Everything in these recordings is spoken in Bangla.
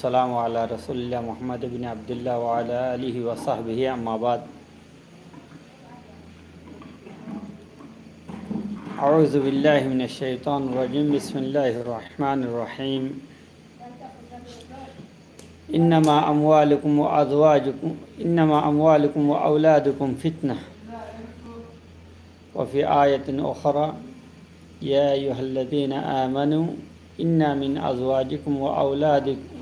والسلام على رسول الله محمد بن عبد الله وعلى آله وصحبه أما بعد أعوذ بالله من الشيطان الرجيم بسم الله الرحمن الرحيم إنما أموالكم وأولادكم فتنة وفي آية أخرى يا أيها الذين آمنوا إن من أزواجكم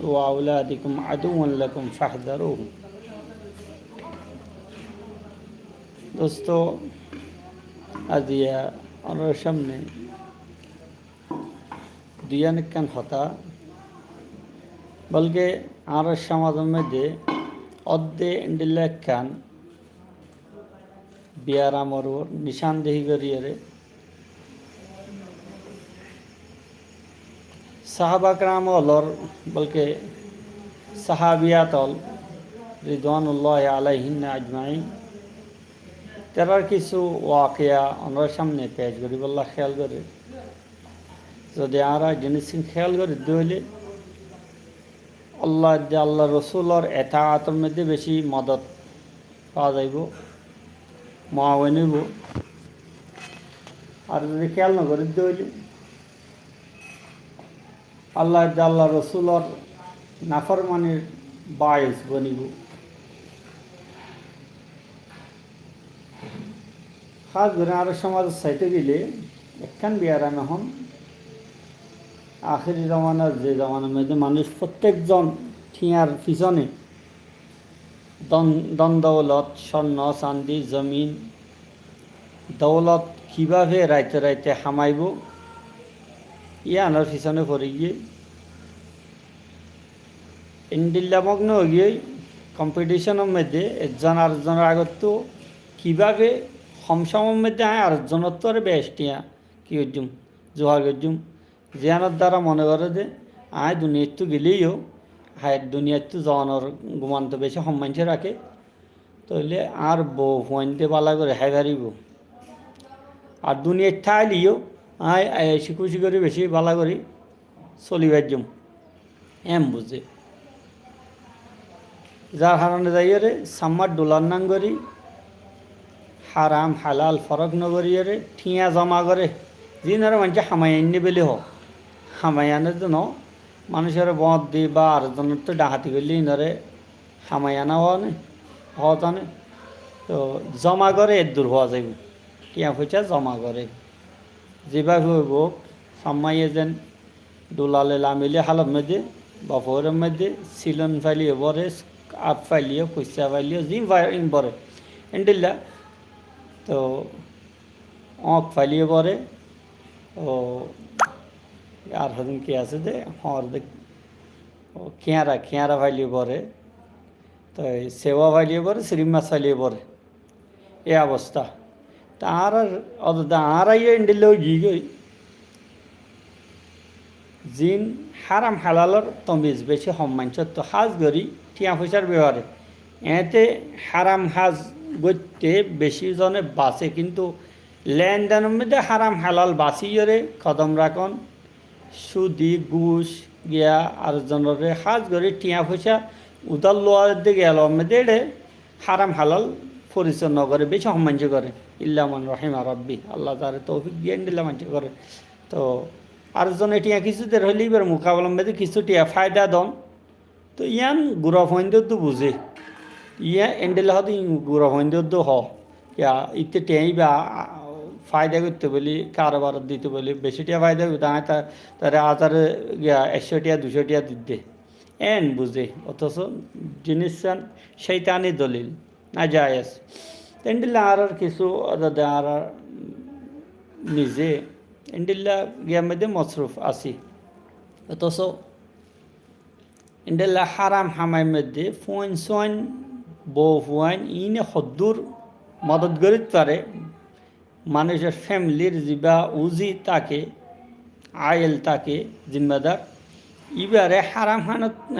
وأولادكم عدو لكم فاحذروه दोस्तों أديا رشمني ديان كان خطأ بلکہ آر سماج میں دے অদ্দে ইন্ডিল্লাহ খান বিয়ারা মরুর নিশানদেহি করিয়ে সাহাবা کرام অলর বলকে সাহাবিয়াতল রিদওয়ানুল্লাহ আলাইহিন্না আজমাইন তারার কিছু ওয়াকিয়া আমার সামনে পেশ করি বল্লাহ খেয়াল করে যদি আরা জিনিস খেয়াল করে দিলে আল্লাহ রসুলর এতাআতের মধ্যে বেশি মদত পাওয়া যাইব মুআওয়ান হইব আর যদি খেয়াল না করে দিলে আল্লাহ রসুলর নাফরমানির বায়স বনিব খাস করে আরো সমাজের চাইতে গেলে একখান বিয়ারাম এখন আখেরি জমানার যে জমানার মধ্যে মানুষ প্রত্যেকজন ঠিয়ার পিছনে দন দৌলত স্বর্ণ চান্দি জমিন দৌলত কীভাবে রাইতে রাইতে হামাইব আনার পিছনে পড়ে গিয়ে ইন্ডিল্লামগ্ন হয়ে গিয়ে কম্পিটিশনের মধ্যে একজন আরেকজনের আগত তো কীভাবে সমসময়ের মধ্যে আরেকজনের তো আর বেশটিয়া কী করছুম জোহার করছুম জিয়ানোর দ্বারা মনে করে যে দুনিয়ার তো গেলেইও দুনিয়ার তো জওয়ানোর গুমান তো বেশি সম্মানছে রাখে তাহলে আর বউ ফোনতে পালা করে হারিব আর দুনিয়ার ঠাইলিও খুশি করে বেশি বালা করি চলিবার জম বুঝে যার কারণে যাইয়ে সাম্মার ডোলার নাং করি হারাম হালাল ফরক নগরিয়ে ঠিয়া জমা করে যিনারা মানুষ হামাই আনি বেলে হোক হামাই আনার জন্য মানুষের বধ দি বা আরেকজনের তো ডাহাতি করলে ইনারে হামাই আনা হওয়া জানে তো জমা করে এর দূর হওয়া যাইব টিয়া পয়সা জমা করে যেভাবে হইব সাম্মাইয়ে যেন ডোলালে লামিলে হালত মধ্যে বপরের মধ্যে সিলন ফাইলিয়ে বরে আপ ফাইলিয়ে পয়সা ফাইলিয়ে জিম বরে এন্ডিল্লা তো অঁক ফাইলিয়ে পরে ও আর হদিন কি আছে যে হর দেখ খেয়ারা ফাইলিয়ে পরে তো সেবা ফাইলিয়ে পরে শ্রীম মাছ ফাইলিয়ে পরে এ অবস্থা তা আর আইয়ে ইন্ডিল্লেও গিয়ে জিন হারাম হালালর তমিজ বেশি সম্মানছ তো হাজ গড়ি টিয়া পয়সার ব্যবহারে এতে হারাম হাজ গড়তে বেশি জনে বাঁচে কিন্তু লেনদেনের মধ্যে হারাম হালাল বাঁচিয়ে কদম রাখন সুদি ঘুষ গিয়া আর জনরে হাজ গড়ি টিয়া পয়সা উদার লোয়ার দিকে এলার মধ্যে এড়ে হারাম হালাল পরিচয় নগরে বেশি সম্মানছ করে ইল্লামান রহিমা রব্বি আল্লাহ তারে তৌফিক দিয়ে দিল্লা মানছে করে তো আরেকজন এটিয়া কিছুদের হইলে এবার মোকাবেলার মধ্যে কিছু টিয়া ফায়দা দন তো ইয়ান গুড়া ফইন্দের তো বুঝে এন্ডেলা হতে গুড়া ফইন্দের তো ইয়া ইতে টিয়াই বা ফায়দা করতে বলি কারবার দিতে বলি বেশি টিয়া ফায়দা করতে তারা আজারে গিয়া 100 টিয়া 200 টিয়া দিতে বুঝে অথচ জিনিস শৈতানি দলিল না জায়েজ এন্ডেলা আর কিছু আর নিজে ইন্ডিল্লা গিয়ার মধ্যে মশরুফ আসি অথচ ইন্ডিল্লা হারাম হামাইয়ের মধ্যে ফোন সোন বউ ফুয়াইন ইনে হদ্দুর মদত করিত পারে মানুষের ফ্যামিলির যা উজি তাকে আয়েল তাকে জিম্মেদার ইবারে হারাম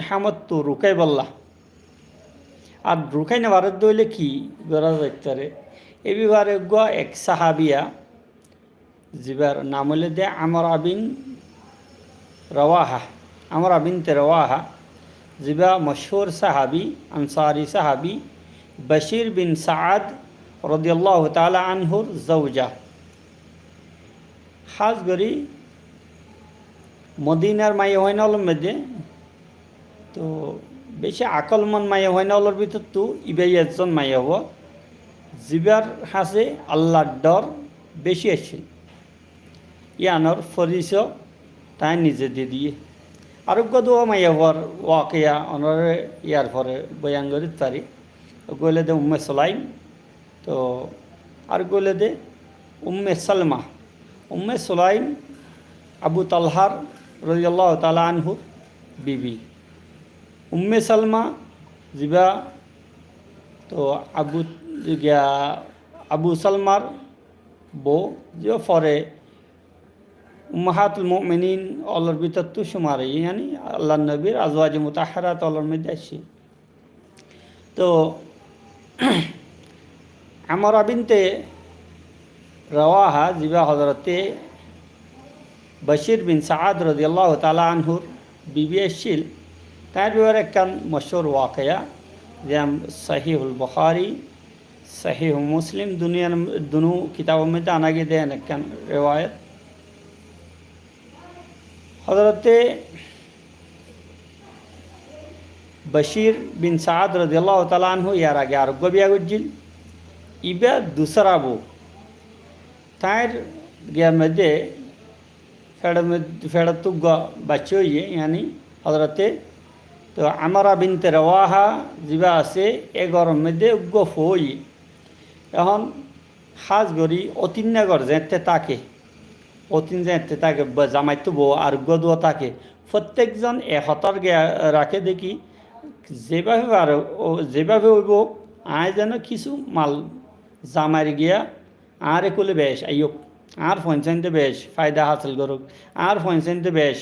হামত তো রুকাই বললা আর রুকাই না ভারত দইলে কি গড়া যাইতারে এবারে এক সাহাবিয়া জিবার নাম হলে দে আমর আবিন রওয়াহা জিবা মশহুর সাহাবি আনসারি সাহাবি বশির বিন সাদ রাদিয়াল্লাহু তাআলা আনহুর জৌজা। খাস করি মদিনার মায়ে হয় না হলোর মধ্যে তো বেশি আকলমন মায়ে হয় না হলোর ভিতর তো ইবাই একজন মায়ে হব জিবার হাসে আল্লাহর ডর বেশি আসছিল। ইয়ানোর ফরিস তাই নিজে দিয়ে আরোগ্য দোয়া মাইয়া হওয়ার ওয়াকিয়া অনরে ইয়ার পরে বয়ান করি তারি গলে দে উম্মে সোলাইম তো আর গলে দে উম্মে সালমা। উম্মে সোলাইম আবু তালহার রাদিয়াল্লাহু তাআলা আনহু বিবি। উম্মে সালমা জিবা তো আবু সালমার বউ যে পরে উম্মাহাতুল মুমিনিন অলর ভিতর তো সুমারে ইয়ানি আল্লাহ নবীর আজওয়াজ মুতাহহারাত অলর মধ্যে আসে। তো আমরা বিনতে রওয়াহা জিবা হযরতে বশির বিন সাদ রাদিয়াল্লাহু তাআলা আনহুর বিবি আসছিল। তার ব্যাপারে একখান মশহুর ওয়াকিয়া যেমন সহিহুল বুখারী সহিহ মুসলিম দুনিয়ার দুনো কিতাবের মধ্যে আনা গিয়ে দেন একখান রিওয়ায়াত। হযরতে বশির বিন সাদ রাদিয়াল্লাহু তাআলা আনহু ইয়ার আগে আরোগ্য বিয়া করছিল। ইবা দুসরা বউ তার গিয়ার মধ্যে ফেড়তুক বাচ্চা হইয়ে ইয়ানি হযরতে তো আমরা বিনতে রওয়াহা জিবা আছে এ গরম মধ্যে উগ্র ফই এখন সাজ গড়ি অতিন্যাগর যেতে তাকে অতিন যেতে তাকে জামাইতো বউ আর গদুয়া তাকে প্রত্যেকজন এহতার রাখে দেখি যেভাবে আর যেভাবে হইব আয় যেন কিছু মাল জামাই গিয়া আর একুলে বেশ আইয়ক আর পঞ্চায়েতে বেশ ফায়দা হাসিল করুক আর পঞ্চায়েতে বেশ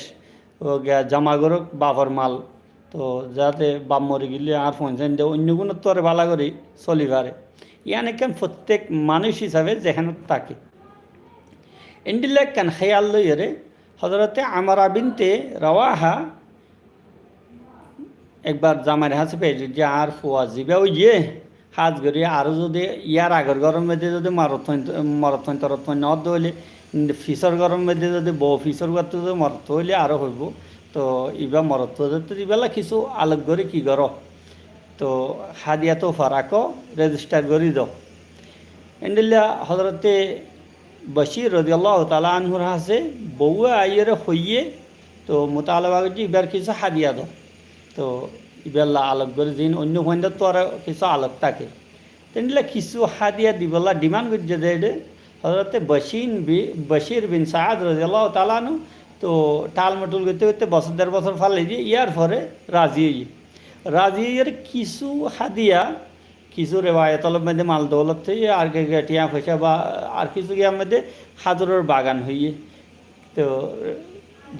ও জামা করুক বাপর মাল তো যাতে বাপ মরে গেলে আর পঞ্চায়েতে অন্য কোনো তোর ভালা করে চলি পারে ইয়ান কেন প্রত্যেক মানুষ হিসাবে যেখানে থাকে এন্ডিলে কেন খেয়াল লইরে হযরতে আমরা বিনতে রওয়াহা একবার জামাইয়ের হাসে পেয়েছি যে আর ফুয়া জিবা ওই ইয়ে হাজ করি আরও যদি ইয়ার আগের গরম মধ্যে যদি মরথন তরথন নদ হইলে ফিসর গরম মধ্যে যদি বউ ফিসর করতে যদি মরত হইলে আরও হইব তো ইবা মরত তো ইবেলা কিছু আলোক করে কী কর তো হাদিয়া তো ফারাক রেজিস্টার করি দাও এন্ডিল্লা হযরতে বশির রাদিয়াল্লাহু তাআলা আনহুর হাসে বউয়া আইয়ের হইয়ে তো মোতালাবা করছি ইবার কিছু হাদিয়া দাও তো ইবেলা আলোক করে দিন অন্য ফোনটা তো আর কিছু আলোক থাকে তেনলে কিছু হাদিয়া দিবেলা ডিমান্ড করছে যে হযরতে বশির বিন সাদ রাদিয়াল্লাহু তাআলা আনহু তো টাল মটুল করতে করতে বছর দেড় বছর ফালে দিয়ে ইয়ার পরে রাজিয়ের কিছু হাদিয়া কিছু রেওয়ায়তলের মধ্যে মাল দৌলত থেকে আর টিয়া পয়সা বা আর কিছু গিয়ার মধ্যে হাজরের বাগান হইয়ে তো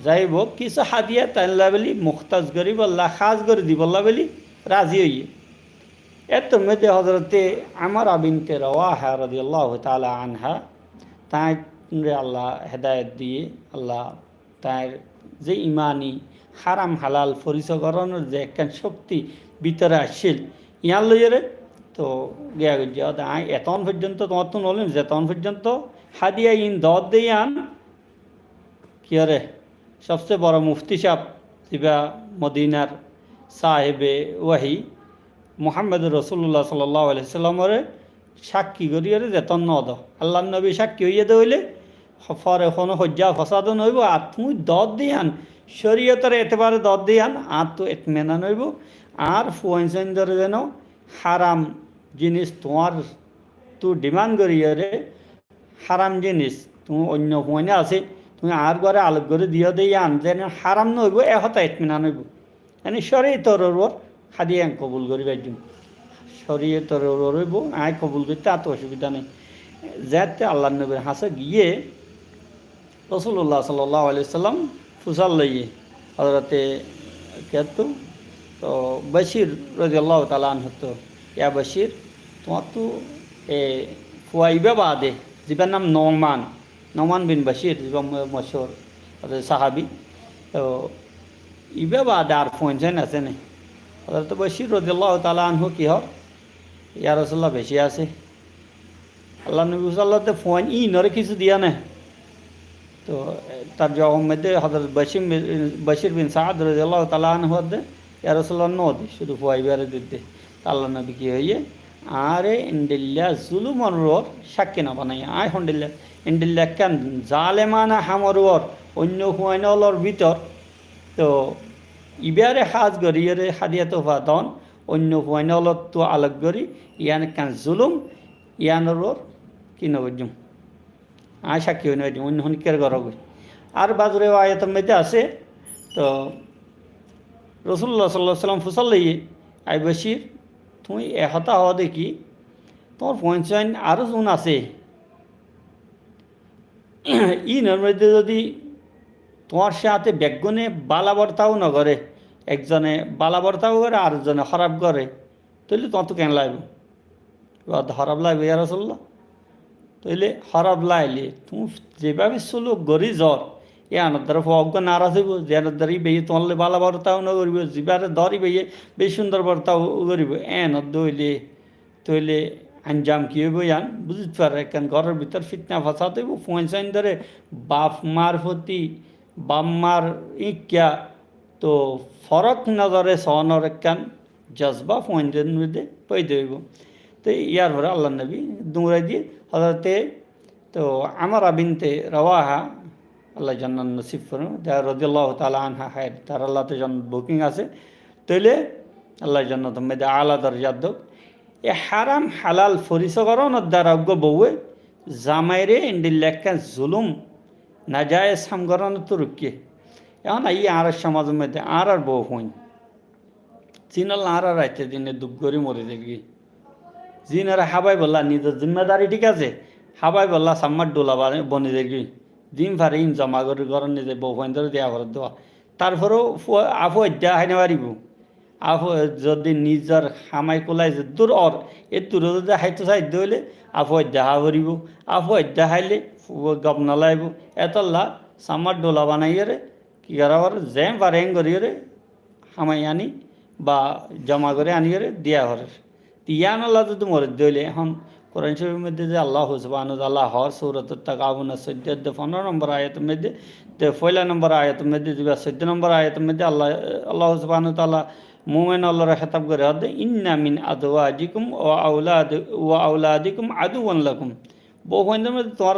যাইব কিছু হাদিয়া তাইলা বলি মুখতাজ করি বললা খাজ করে দিবল্লা বলি রাজি হইয়ে এত মধ্যে হযরতে আমরা বিনতে রওয়াহা রাদিয়াল্লাহু তাআলা আনহা তাই আল্লাহ হেদায়েত দিয়ে আল্লাহ তার যে ইমানি হারাম হালাল পরিচয়করণের যে একখান শক্তি ভিতরে আসছিল ইয়ার লইরে তো গিয়া গিয়া এতন পর্যন্ত তোমার তো নলেন যে তখন পর্যন্ত হাদিয়া ইন দর দিয়ে আন কি রে সবচেয়ে বড় মুফতি সাহেব জিবা মদিনার সাহেবে ওয়াহি মুহাম্মদ রাসূলুল্লাহ সাল্লাল্লাহু আলাইহি সাল্লামের সাক্ষী করিয়ে যেতন নদ আল্লাহ নবী সাক্ষী হইয়ে দেইলে ফরে কোনো হজ্জা ফসাদ নইব আর তুমি দর দিয়ান শরীয়তের এতেবারে দর দিয়ান আর তো এতমেনান হইব আর ফুয়েন্সেন্দার যেন হারাম জিনিস তোমার তো ডিমান্ড করিয়ে রে হারাম জিনিস তুমি অন্য ফুয়েনে আছে তুমি আর ঘরে আলোক করে দিয়ে দিয়ে আন যেন হারাম নইব এহতা এতমেনান হইব মানে শরীয়তর ওর হাদিয়া কবুল করিবার জন্য শরীয়তর রইব আয় কবুল করতে এত অসুবিধা নেই যাতে আল্লাহ নবীর হাসে গিয়ে রাসূলুল্লাহ সাল্লাল্লাহু আলাইহি সাল্লাম ফুসাল লইয়ে হযরতে কেতু তো বশির রাদিয়াল্লাহু তাআলা আনহু তো ইয়া বশির তোমার তো ফুয়াইবা বাদে যার নাম নোমান বিন বশির যিবা মশহুর সাহাবি তো ইবা বাদে আর পৌঁছান আছে না হযরত বশির রাদিয়াল্লাহু তাআলা আনহু কি হর ইয়া রাসূলুল্লাহ বেশি আছে আল্লাহ নবী সাল্লাল্লাহু আলাইহি ফোন ই নরে কিছু দিয়া না তো তার জবাব মধ্যে হযরত বশির বিন সাদ রাদিয়াল্লাহু তাআলা আনহু দে ইয়া রাসূলুল্লাহ নো দে শুধু ফুয়াইবারে দিতে আল্লাহ নবী কি হইয়ে আরে ইন্ডিল্লা জুলুমর সাক্ষী না বানাই আয় হন্ডিল্লা ইন্ডিল্লা কেন জালেমানা হামরর অন্য হুয়াইনলর ভিতর তো ইবারে হাজ গরিয়রে হাদিয়াত ফাদন অন্য হুয়াইনলত তো আলাগ গরি ইয়ান কেন জুলুম ইয়ানর কি নবজুম আয় সাক্ষী হইন অন্য হনিকের গরগ আর বাজরে আয়াতের মধ্যে আছে তো রাসূলুল্লাহ সাল্লাল্লাহু আলাইহি ওয়াসাল্লাম ফুসাল্লাইয়ে আই বশির তুমি এহতা হওয়া দেখি তোমার পঞ্চায়ন আরও জোন আছে ইনের মধ্যে যদি তোমার সাথে বেগুনে বালাবর্তাও নগরে একজনে বালাবর্তাও করে আরেকজনে খারাপ করে তাহলে তোমার তো কেন লাগবে খারাপ লাগবে ইয়া রাসূলুল্লাহ তাইলে খারাপ লাইলে তুমি যেভাবে সুলুক গড়ি জ্বর ইয়ানোর দ্বারা অজ্ঞ নারাজ হইব যেনোর দ্বারা বেয়ে তোমার বালা বর্তাও ন করিব যিবারে ধরি বেয়ে বেশ সুন্দর বর্তাও করিব এনত দইলে তইলে আঞ্জাম কী হইব ইয়ান বুঝতে পারে কেন ঘরের ভিতর ফিতনা ফাসাদ হইব পয়সাইন ধরে বাপ মার প্রতি বাপ মার ইক্যা তো ফরক নজরে সহনর একখান জজবা পয়েন্টের মধ্যে পৈতে হইব তো ইয়ার পরে আল্লাহ নবী দুমরাই দিয়ে হজরতে তো আমারা বিনতে রওয়াহা আল্লাহ জান্নাত নসিব করুন যার রাদিয়াল্লাহু তাআলা আনহা হায় তার আল্লাহতে জান্নাত বুকিং আছে তাইলে আল্লাহ জান্নাত মধ্যে আলা দরজাত দোক এ হারাম হালাল ফরিসকরণের দ্বারা অজ্ঞ বউয়ে জামাইরে ইন্ডির লেখা জুলুম নাজায়েজ সামগরণ তো রুকিয়ে এখন এই আর সমাজের মধ্যে আর বউ হইন চিনাল আর রাইতে দিনে দুঃখ করে মরে দেখবি জিনারা হাবাই বললা নিজের জিম্মেদারি ঠিক আছে হাবাই বললা সাম্মার ডোলা বনে দেখবি ডিম ফারে ইন জমা করে ঘরের নিজে বউ ফাইন ধরে দেওয়া করে দেওয়া তারপরেও আফু অধ্যা হাইনে পারিব আফু যদি নিজের হামাই কোলাই যে দূর অর এ দূর যদি হাইতে চাইতে হইলে আফু অধ্যা হা করিব আফু অধ্যা হাইলে গপ নালাইব এতল্লা সাম্মার ডোলা বানাইয়ারে কি করাবার জ্যাম পারে হেং করিয়ারে হামাই আনি বা জমা করে আনিয়ারে দেওয়া করে ইয়ান আল্লাহ যদি মরে দিলে এখন কোরআন শরীফের মধ্যে যে আল্লাহ সুবহানাহু ওয়া তাআলা হর সূরাতুত তাগাবুন 14 নম্বর আয়াতের মধ্যে তো পয়লা নম্বর আয়াতের মধ্যে যে 14 নম্বর আয়াতের মধ্যে আল্লাহ সুবহানাহু ওয়া তাআলা মুমিন আল্লাহর খেতাব করে হদ ইন্না মিন আদওয়াজিকুম ওয়া আওলাদিকুম আদুওয়ান লাকুম বউ ফয়েন্দের মধ্যে তোমার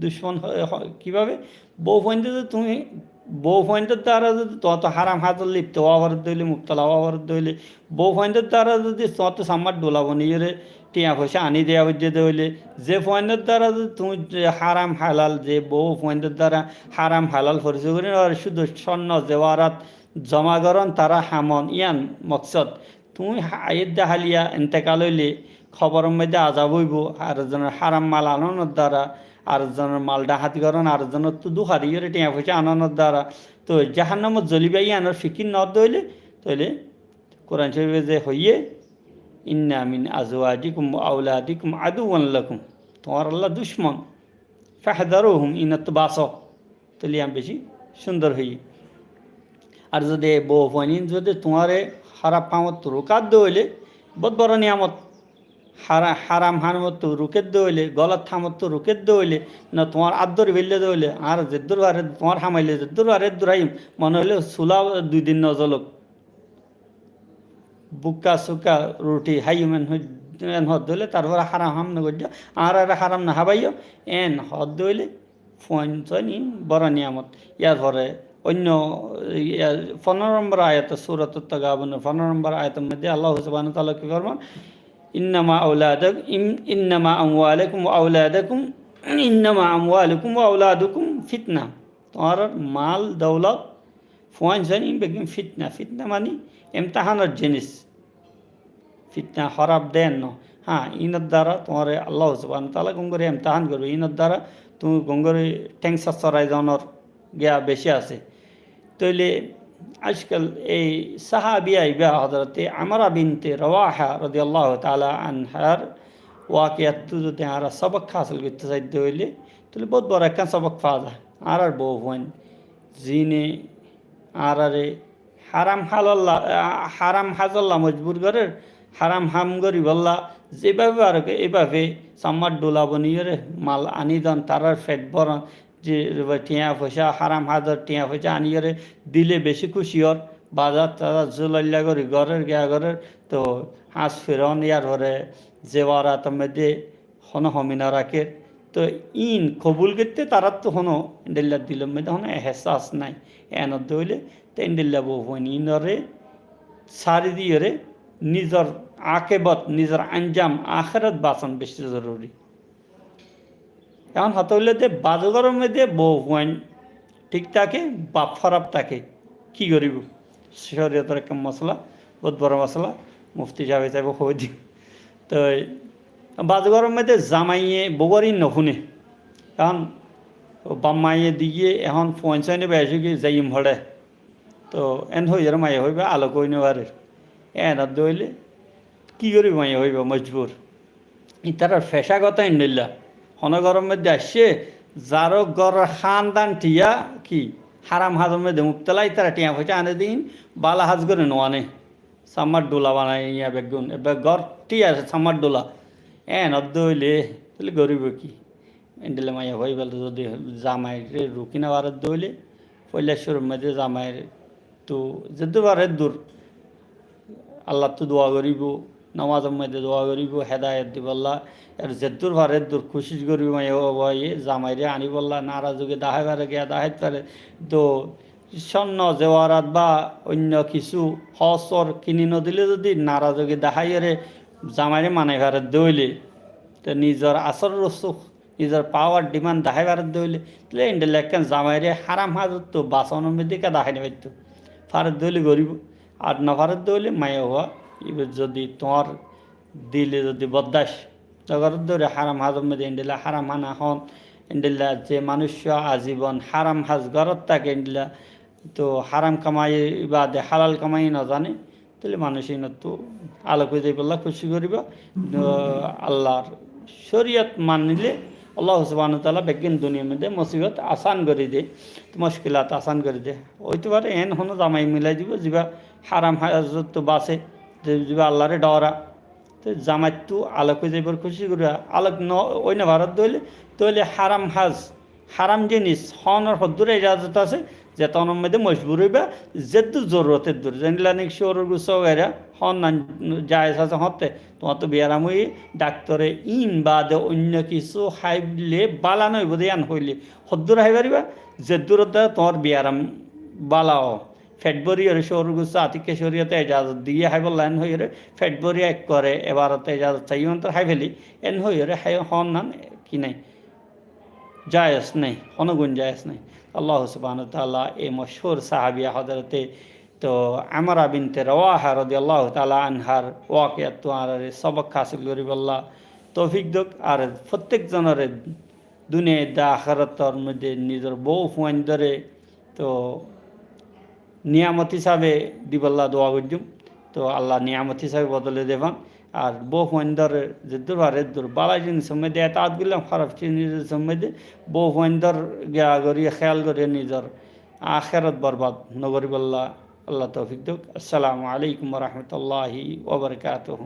দুশ্মন কীভাবে বউ ফয়েন্দ তুমি বউ ফয়েন্দের দ্বারা যদি তত হারাম হাজর লিপ্ত হওয়ার দইলে মুক্তলা হওয়ার দইলে বউ ফয়েন্দের দ্বারা যদি তত সাম্মার ডোলাবো নিজের টিয়া পয়সা আনি দেওয়া হচ্ছে দইলে যে ফয়েন্দের দ্বারা যদি তুমি হারাম হালাল যে বউ ফয়েন্দের দ্বারা হারাম হালাল পরিচয় করি আর শুধু স্বর্ণ জেওয়ারাত জমাগরণ তারা হামন ইয়ান মকসদ তুমি আয়ের দেহালিয়া এতেকাল হইলে খবরের মধ্যে আজাব হইব আর জনের হারাম মাল আনানোর দ্বারা আর জনের মাল ডাহাতি করেন আর জনের তো দুহারি টিয়া পয়সা আনানোর দ্বারা তো জাহান্নামত জ্বলিবাই আনার ফিকির ন দইলে তইলে কোরআন শরীফে যে হইয়ে ইন্না মিন আজওয়াজিকুম আওলাদিকুম আদুওয়ান লাকুম তোমার আল্লাহ দুশ্মন ফাহদারুহুম ইনাত বাস তইলে আমি বেশি সুন্দর হই আর যদি বউ ফনিন যদি তোমারে খারাপ কামত রোকাত দইলে বহুত বড় নিয়ামত হারাম হারামত তো রুকেত দইলে গলত থামত তো রুকেত দইলে না তোমার আদর বেললে দইলে আর যেদুর হারে তোমার হামাইলে যেদুর হারে দুরাইম মনে হইলে চুলা 2 দিন নজলক বুকা সুকা রুটি হাইমেন হদ দইলে তারপরে হারাম হাম নগর আর হারাম না হাবাইও এন হদ দইলে ফোন ইন বড় নিয়ামত ইয়ার পরে অন্য 15 নম্বর আয়াত সূরাতুত তাগাবুন 15 নম্বর আয়াতের মধ্যে আল্লাহ সুবহানাহু ওয়া তাআলা কি ফরমান ইন্নামা আমওয়ালুকুম ওয়া আওলাদুকুম ফিতনা তোমার মাল দৌলত ফোন জানি বেগম ফিতনা মানে ইমতিহানের জিনিস ফিতনা খারাপ দেন ন হ্যাঁ ইনের দ্বারা তোমার আল্লাহ সুবহানাহু ওয়া তাআলা গঙ্গরে ইমতিহান করবে ইনের দ্বারা তুমি গঙ্গরে ট্যাংসা চড়াই যাওয়ার গিয়া বেশি আছে তইলে আজকাল এই সাহাবিয়া ইবা হজরতে আমারা বিনতে রওয়াহা রাদিয়াল্লাহু তাআলা আনহার ওয়াকিয়াত যদি আর সবক হাসিল করতে চাইতে হইলে তাহলে বহুত বড় একটা সবক পাওয়া যায় আর বউ হইন জিনে আরে হারাম হাজল্লা মজবুর করে হারাম হাম করি বললা যেভাবে আর এভাবে সাম্মার ডোলা বনিয়ে মাল আনি দন তারার ফেট বরণ যে টিয়া পয়সা হারাম হাজার টিয়া পয়সা আনিয়ে দিলে বেশি খুশি হর বাজার তারা জুলাইলা করি ঘরের গিয়া ঘরের তো হাঁস ফেরন ইয়ার হরে জেওয়ারা মধ্যে হন হমিনা রাখে তো ইন কবুল করতে তারা তো হনো ইন্ডিল্লা দিল মধ্যে হনো এহসাস নাই এনত হইলে তো ইন্ডিল্লা বহুন ইনরে সারি দিয়ে নিজের আকেবত নিজের আঞ্জাম আখেরাত বাঁচান বেশি জরুরি এখন হতে হইলে যে বাজগরের মধ্যে বহুন ঠিক থাকে বা খারাপ থাকে কি করিব শরীয়তের একটা মশলা বহুত বড় মশলা মুফতি যাবে চাইব হয়ে দিই তো বাজগরের মধ্যে জামাইয়ে বগরি নশুনে এখন বাম্মাইয়ে দিয়ে এখন পঞ্চায়নে বেসে গিয়ে যাইম হড়ে তো এন হয়ে যাবে মাইয়ে হইবে আলোক হইনে পারে এনার দইলে কী করি মাইয়ে হইব মজবুর ইতার ফেসাগত ইন্ডিল্লা হনগরের মধ্যে আসছে যারো গড়ের খানদান টিয়া কি হারাম হাজের মধ্যে মুক্তলাই তারা টিয়া পয়সা আনে দিন বালা হাজ করে নোয়ানে সাম্মার ডোলা বানায় ইয়া বেগুন এবার গড় টিয়া আছে সাম্মার ডোলা অদ্দ হইলে তাহলে গরিব কি এন্ডিলে মাইয়া হয়ে গেল যদি জামাইরে রুকি না বারের দইলে পৈলেশ্বর মধ্যে জামাইয়ের তো যেতে পারে দূর আল্লাহ তো দোয়া করিব নামাজের মধ্যে দোয়া করিব হেদায়ত দিব আল্লাহ আর যেদুর ভারে দূর খুশি করিব মাইয়া বাবাইয়ে জামাইরে আনি বললা নারাজুকে দাহাই পারে গিয়া দাহাইতে পারে তো স্বর্ণ জেওয়ারাত বা অন্য কিছু হসর কিনি নদিলে যদি নারাজুকে দাহাইরে জামাইরে মানে ভারে দইলে তো নিজের আসর রসুখ নিজের পাওয়ার ডিমান্ড দাহাই ভারে দইলে তাহলে ইন্ডিয়া লেখেন জামাইরে হারাম হাজত তো বাসনের মধ্যে কে দাহাই নেবে তো ফারের দইলে গরিব আর না ফারের দইলে মায়া হওয়া এবার যদি তোমার দিলে যদি বদাস জগৎ ধরে হারাম হাজর মধ্যে ইন্ডিলা হারাম হানা হন ইন্ডিলা যে মানুষ আজীবন হারাম হাজ ঘরত থাকে ইন্ডিলা তো হারাম কামাই বাদে হালাল কামাই না জানে তাহলে মানুষ তো আলোক হয়ে যাই বললা খুশি করিবা আল্লাহর শরীয়ত মানিলে আল্লাহ সুবহানাহু ওয়া তাআলা বেগিন দুনিয়ার মধ্যে মুসিবত আসান করে দে মুশকিলাত আসান করে দে ওইতে পারে এন হনো জামাই মিলাই দিব যা হারাম হাজত তো বাসে যা আল্লাহরে ডরা তো জামাই তো আলোক হয়ে যাইবার খুশি করিবা আলোক ওই না ভারত দইলে তইলে হারাম হাজ হারাম জিনিস হনের হদ্দুরে ইজাজত আছে যে তনের মধ্যে মজবুর হইবা যেদু জরুরতের দূর জানিলা নাকি শরীর গুছাইরা হন না জায়েজ আছে হতে তোমার তো বিয়ারাম হয়ে ডাক্তরে ইন বাদে অন্য কিছু হাইলে বালা নইব দেয়ান হইলে হদ্দুর হাই পারিবা যেদুর তোমার বিয়ারাম বালাও ফেট বরিয়ে শরীর গুছা আতিকে শরীয়তে এজাজত দিয়ে হাই বললেন হয়ে ফেট বরিয়া এক করে এবারতে এজাজত চাই অন্তর হাই ফেলি এন হয়ে হাই হন নান কি নাই জায়েজ নেই হনগুণ জায়েজ নেই আল্লাহ সুবহানাহু ওয়া তাআলা এই মশহুর সাহাবিয়া হযরতে তো আমরা বিনতে রওয়াহা রাদিয়াল্লাহু তাআলা আনহার ওয়াকিয়াত তো আর সবক হাসিল করি বল্লা তৌফিক দক আর প্রত্যেক জনের দুনিয়া দা আখিরাতের মধ্যে নিজের বউ ফুয়ান ধরে তো নিয়ামত হিসাবে দিবল্লা দোয়া করজুম তো আল্লাহ নিয়ামত হিসাবে বদলে দেবান আর বউ ফুয়ানদার যে দুর্বারের দূর বালা জিনিসের মধ্যে এত গেলাম খারাপ জিনিসের মধ্যে বউ ফুয়ানদার গিয়া করিয়া খেয়াল করে নিজের আখেরাত বরবাদ নগরিবল্লা আল্লাহ তৌফিক দুক আসসালামু আলাইকুম ওয়া রাহমাতুল্লাহি ওয়া বারাকাতুহু।